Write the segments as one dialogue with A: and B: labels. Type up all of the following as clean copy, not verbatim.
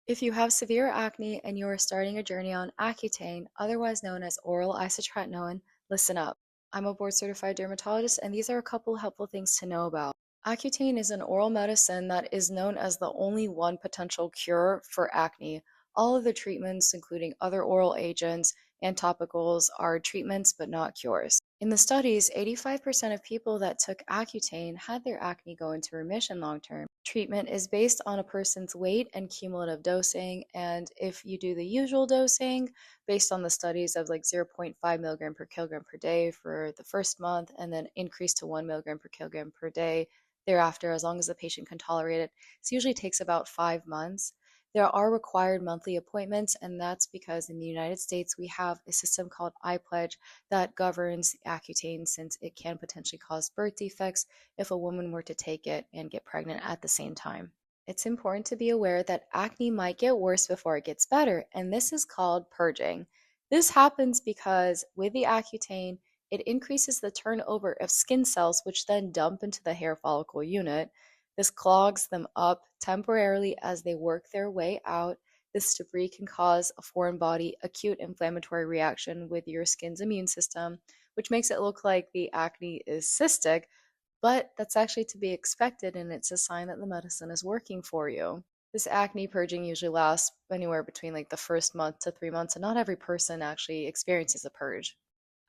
A: If you have severe acne and you are starting a journey on Accutane, otherwise known as oral isotretinoin, listen up. I'm a board certified dermatologist, and these are a couple helpful things to know about. Accutane is an oral medicine that is known as the only one potential cure for acne. All of the treatments, including other oral agents and topicals, are treatments but not cures. In the studies, 85% of people that took Accutane had their acne go into remission long term. Treatment is based on a person's weight and cumulative dosing, and if you do the usual dosing based on the studies of like zero point 0.5 milligram per kilogram per day for the first month and then increase to 1 milligram per kilogram per day thereafter, as long as the patient can tolerate it, this usually takes about 5 months. There are required monthly appointments, and that's because in the United States we have a system called iPledge that governs Accutane, since it can potentially cause birth defects if a woman were to take it and get pregnant at the same time. It's important to be aware that acne might get worse before it gets better, and this is called purging. This happens because with the Accutane, it increases the turnover of skin cells, which then dump into the hair follicle unit. This clogs them up temporarily as they work their way out. This debris can cause a foreign body acute inflammatory reaction with your skin's immune system, which makes it look like the acne is cystic, but that's actually to be expected, and it's a sign that the medicine is working for you. This acne purging usually lasts anywhere between like the first month to 3 months, and not every person actually experiences a purge.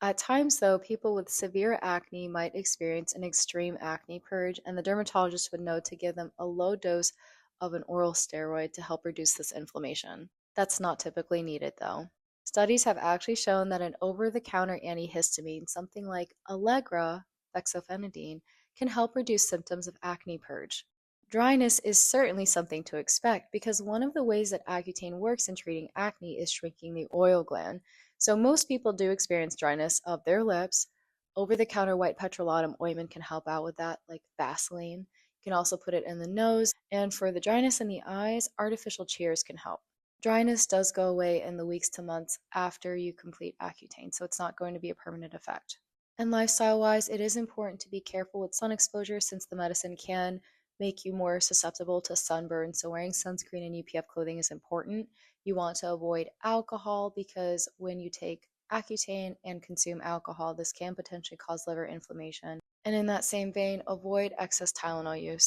A: At times, though, people with severe acne might experience an extreme acne purge, and the dermatologist would know to give them a low dose of an oral steroid to help reduce this inflammation. That's not typically needed, though. Studies have actually shown that an over the counter antihistamine, something like Allegra, fexofenadine, can help reduce symptoms of acne purge. Dryness is certainly something to expect because one of the ways that Accutane works in treating acne is shrinking the oil gland. So most people do experience dryness of their lips. Over-the-counter white petrolatum ointment can help out with that, like Vaseline. You can also put it in the nose. And for the dryness in the eyes, artificial tears can help. Dryness does go away in the weeks to months after you complete Accutane, so it's not going to be a permanent effect. And lifestyle-wise, it is important to be careful with sun exposure since the medicine can make you more susceptible to sunburn. So wearing sunscreen and UPF clothing is important. You want to avoid alcohol because when you take Accutane and consume alcohol, this can potentially cause liver inflammation. And in that same vein, avoid excess Tylenol use.